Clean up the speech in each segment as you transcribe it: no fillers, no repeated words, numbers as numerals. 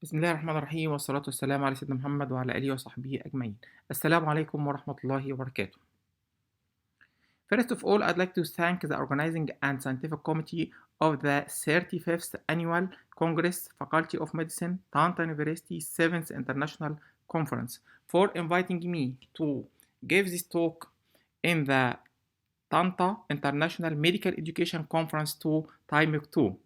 بسم الله الرحمن الرحيم والصلاة والسلام على سيدنا محمد وعلى آله وصحبه أجمعين. السلام عليكم ورحمة الله وبركاته. First of all, I'd like to thank the organizing and scientific committee of the 35th Annual Congress Faculty of Medicine, Tanta University 7th International Conference for inviting me to give this talk in the Tanta International Medical Education Conference 2, Time 2.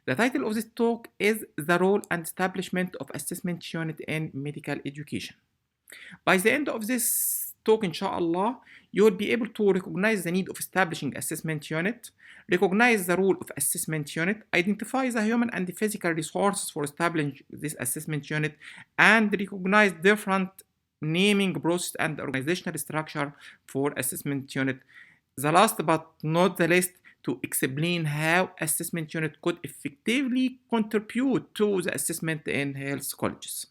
The title of this talk is The Role and Establishment of Assessment Unit in Medical Education. By the end of this talk, inshallah, you will be able to recognize the need of establishing assessment unit, recognize the role of assessment unit, identify the human and the physical resources for establishing this assessment unit, and recognize different naming process and organizational structure for assessment unit. The last but not the least, to explain how assessment unit could effectively contribute to the assessment in health colleges.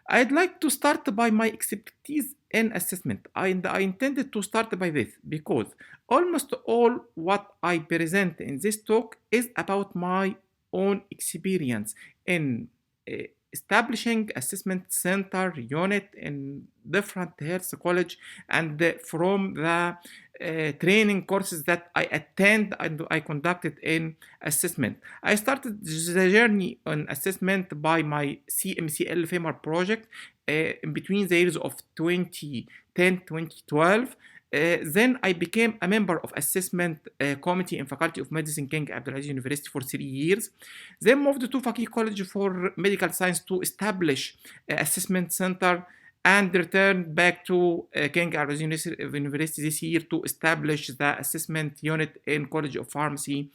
I'd like to start by my expertise in assessment, and I intended to start by this because almost all what I present in this talk is about my own experience in establishing assessment center unit in different health college and from the training courses that I attend and I conducted in assessment. I started the journey on assessment by my CMCL FEMAR project in between the years of 2010-2012. Then I became a member of assessment committee in Faculty of Medicine, King Abdulaziz University for 3 years. Then moved to Faqih College for Medical Science to establish assessment center and returned back to King Abdulaziz University this year to establish the assessment unit in College of Pharmacy.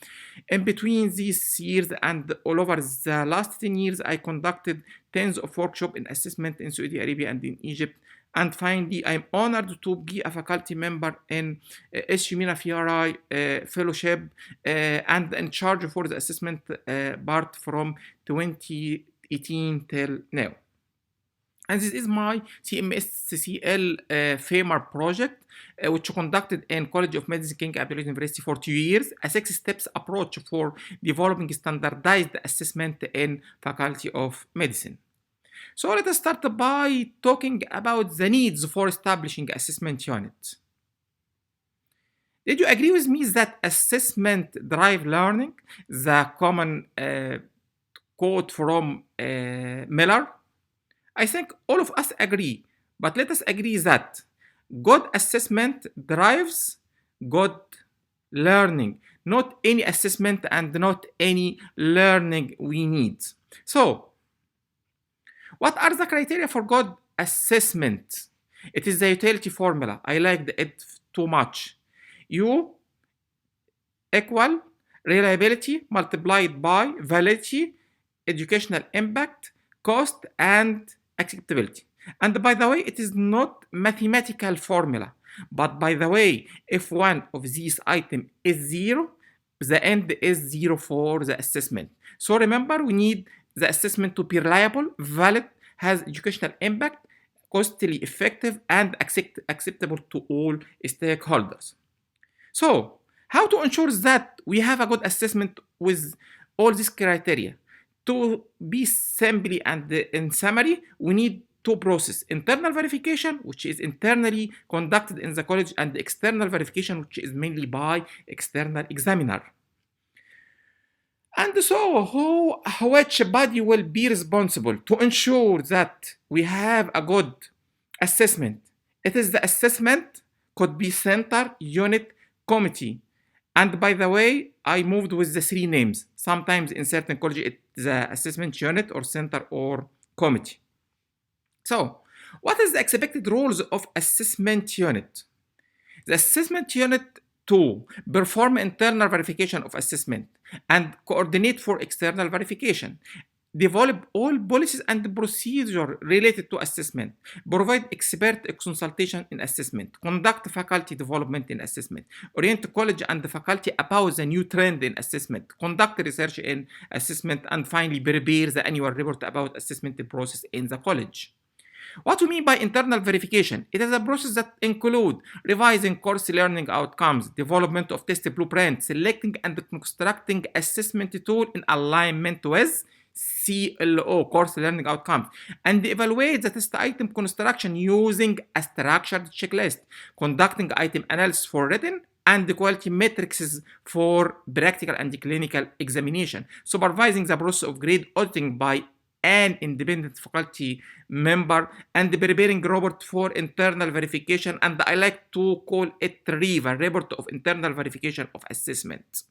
In between these years and all over the last 10 years, I conducted tens of workshops in assessment in Saudi Arabia and in Egypt. And finally, I'm honored to be a faculty member in ASU-MENA-FRI fellowship and in charge for the assessment part from 2018 till now. And this is my CMSCL FEMAR project, which conducted in College of Medicine, King Abdulaziz University for 2 years, a 6-steps approach for developing standardized assessment in Faculty of Medicine. So let us start by talking about the needs for establishing assessment units. Did you agree with me that assessment drive learning, the common quote from Miller? I think all of us agree, but let us agree that good assessment drives good learning, not any assessment and not any learning we need. So, what are the criteria for good assessment? It is the utility formula. I liked it too much. U equal reliability multiplied by validity, educational impact, cost, and acceptability. And by the way, it is not mathematical formula. But by the way, if one of these items is 0, the end is 0 for the assessment. So remember, we need the assessment to be reliable, valid, has educational impact, costly effective, and acceptable to all stakeholders. So, how to ensure that we have a good assessment with all these criteria? To be simply and in summary, we need two processes: internal verification, which is internally conducted in the college, and external verification, which is mainly by external examiner. And so, which body will be responsible to ensure that we have a good assessment? It is the assessment, could be center, unit, committee. And by the way, I moved with the 3 names. Sometimes in certain colleges, it's the assessment unit or center or committee. So, what is the expected roles of assessment unit? The assessment unit to perform internal verification of assessment and coordinate for external verification, develop all policies and procedures related to assessment, provide expert consultation in assessment, conduct faculty development in assessment, orient college and the faculty about the new trend in assessment, conduct research in assessment, and finally prepare the annual report about assessment process in the college. What we mean by internal verification? It is a process that includes revising course learning outcomes, development of test blueprints, selecting and constructing assessment tool in alignment with CLO, course learning outcomes, and evaluate the test item construction using a structured checklist, conducting item analysis for written and quality metrics for practical and clinical examination, supervising the process of grade auditing by an independent faculty member, and preparing report for internal verification, and I like to call it REVA, report of internal verification of assessment.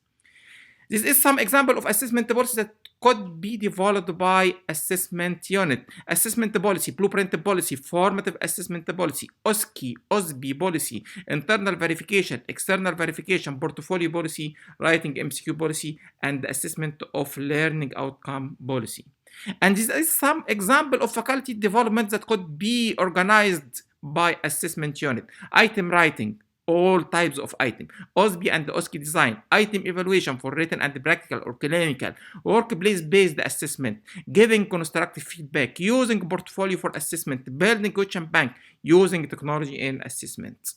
This is some example of assessment policy that could be developed by assessment unit. Assessment policy, blueprint policy, formative assessment policy, OSCE, OSB policy, internal verification, external verification, portfolio policy, writing MCQ policy, and assessment of learning outcome policy. And this is some example of faculty development that could be organized by assessment unit. Item writing, all types of item, OSB and OSCE design, item evaluation for written and practical or clinical, workplace-based assessment, giving constructive feedback, using portfolio for assessment, building question bank, using technology in assessment.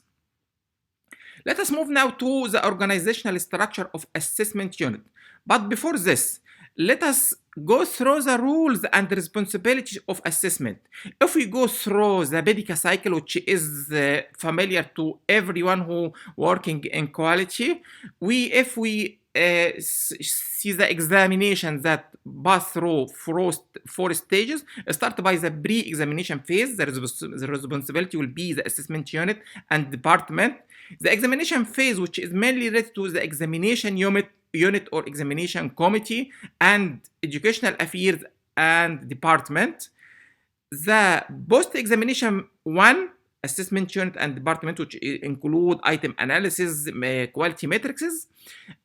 Let us move now to the organizational structure of assessment unit. But before this, let us go through the rules and responsibilities of assessment. If we go through the BEDICA cycle, which is familiar to everyone who working in quality, if we see the examination that pass through four stages, start by the pre-examination phase. The responsibility will be the assessment unit and department. The examination phase, which is mainly related to the examination unit or examination committee and educational affairs and department. The post-examination one, assessment unit and department, which include item analysis, quality metrics,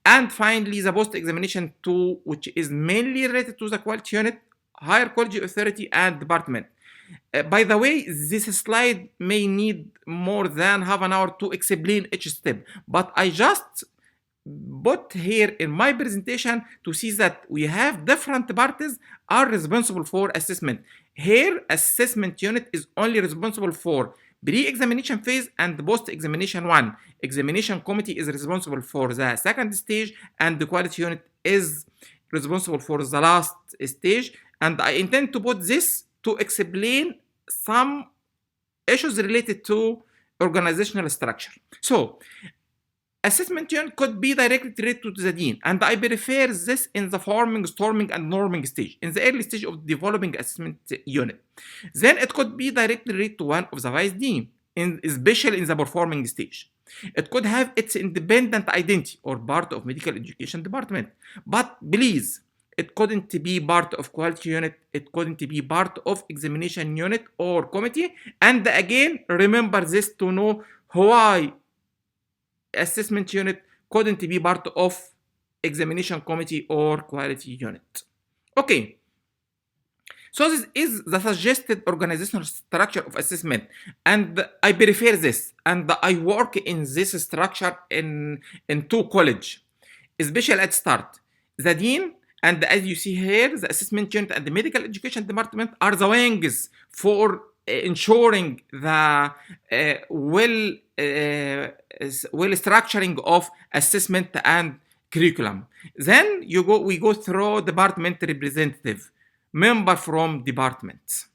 and finally the post-examination two, which is mainly related to the quality unit, higher quality authority, and department. By the way, this slide may need more than half an hour to explain each step, but I just put here in my presentation to see that we have different parties are responsible for assessment. Here, assessment unit is only responsible for pre-examination phase and post-examination one. Examination committee is responsible for the second stage, and the quality unit is responsible for the last stage. And I intend to put this to explain some issues related to organizational structure. So, assessment unit could be directly related to the dean, and I prefer this in the forming, storming, and norming stage, in the early stage of developing assessment unit. Then it could be directly related to one of the vice dean, especially in the performing stage. It could have its independent identity or part of medical education department. But please, it couldn't be part of quality unit, it couldn't be part of examination unit or committee. And again, remember this to know why assessment unit couldn't be part of examination committee or quality unit. Okay, so this is the suggested organizational structure of assessment, and I prefer this, and I work in this structure in two colleges, especially at start. The dean, and as you see here, the assessment unit and the medical education department are the wings for ensuring the well structuring of assessment and curriculum. Then we go through department representative, member from departments.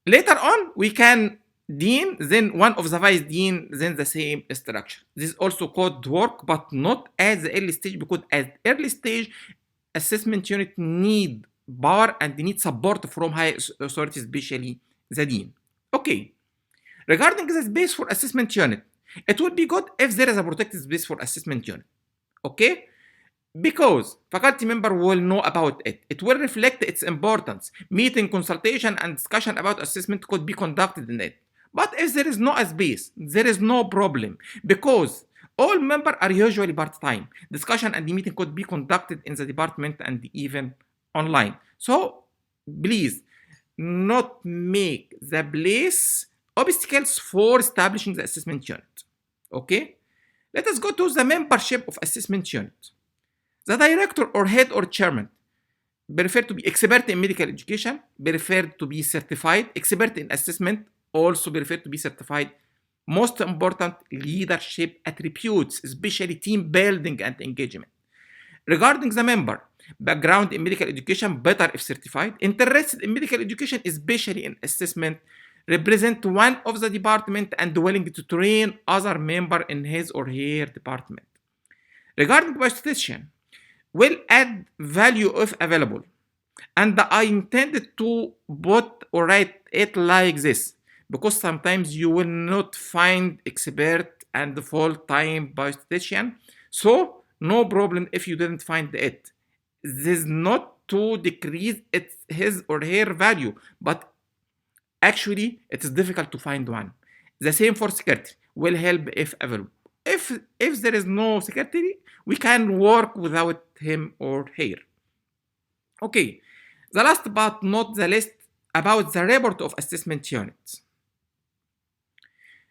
Later on, we can dean, then one of the vice dean, then the same structure. This is also called work, but not at the early stage, because at early stage, assessment unit need power and need support from high authority, especially the dean. Okay. Regarding the space for assessment unit, it would be good if there is a protected space for assessment unit. Okay? Because faculty member will know about it. It will reflect its importance. Meeting, consultation, and discussion about assessment could be conducted in it. But if there is no space, there is no problem, because all members are usually part-time. Discussion and the meeting could be conducted in the department and even online. So please not make the place obstacles for establishing the assessment unit. Okay? Let us go to the membership of assessment unit. The director or head or chairman prefer to be expert in medical education, prefer to be certified, expert in assessment, also prefer to be certified. Most important, leadership attributes, especially team building and engagement. Regarding the member, background in medical education, better if certified, interested in medical education, especially in assessment, represent one of the department and willing to train other member in his or her department. Regarding biostatistician, will add value if available. And I intended to put or write it like this, because sometimes you will not find expert and full-time biostatistician. So no problem if you didn't find it. This is not to decrease his or her value, but actually it is difficult to find one. The same for secretary, will help if available. If there is no secretary, we can work without him or her. Okay, the last but not the least, about the report of assessment units.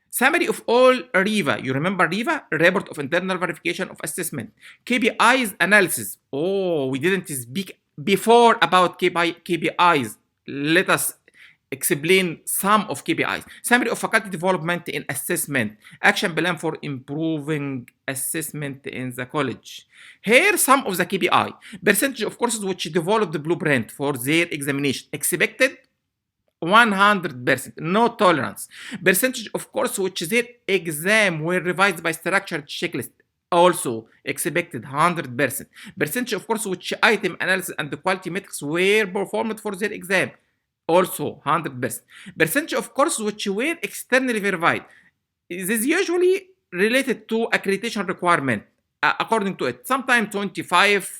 Summary of all REVA. You remember REVA? Report of Internal Verification of Assessment. KPIs analysis. Oh, we didn't speak before about KPIs. Let us explain some of KPIs. Summary of faculty development in assessment. Action plan for improving assessment in the college. Here some of the KPI. Percentage of courses which developed the blueprint for their examination. Expected 100%, no tolerance. Percentage of course which their exam were revised by structured checklist, also expected 100%. Percentage of course which item analysis and the quality metrics were performed for their exam, also 100%. Percentage of course which were externally verified. This is usually related to accreditation requirement, according to it, sometimes 25,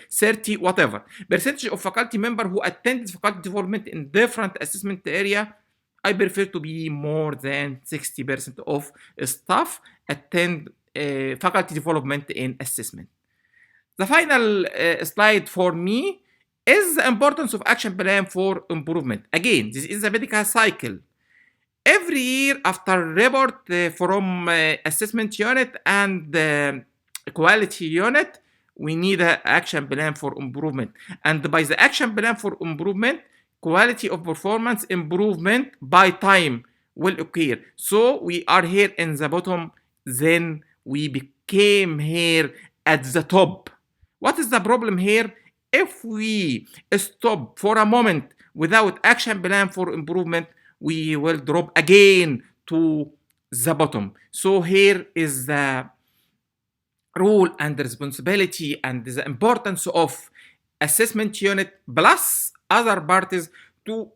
30, whatever. Percentage of faculty member who attended faculty development in different assessment area, I prefer to be more than 60% of staff attend faculty development in assessment. The final slide for me is the importance of action plan for improvement. Again, this is a medical cycle. Every year after report from assessment unit and quality unit, we need an action plan for improvement. And by the action plan for improvement, quality of performance improvement by time will occur. So we are here in the bottom, then we became here at the top. What is the problem here? If we stop for a moment without action plan for improvement, we will drop again to the bottom. So here is the role and responsibility and the importance of assessment unit plus other parties to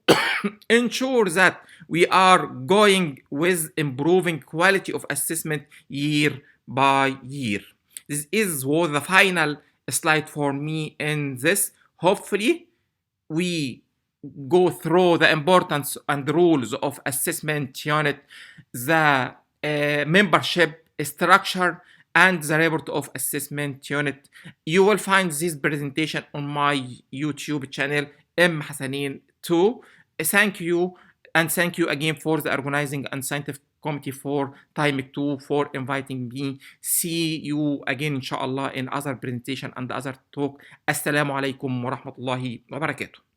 ensure that we are going with improving quality of assessment year by year. This is what the final slide for me in this. Hopefully we go through the importance and rules of assessment unit, the membership structure, and the report of assessment unit. You will find this presentation on my YouTube channel, M. Hassanin 2. Thank you, and thank you again for the organizing and scientific committee for time 2 for inviting me. See you again inshallah in other presentation and other talk. Assalamu alaikum wa rahmatullahi wa barakatuh.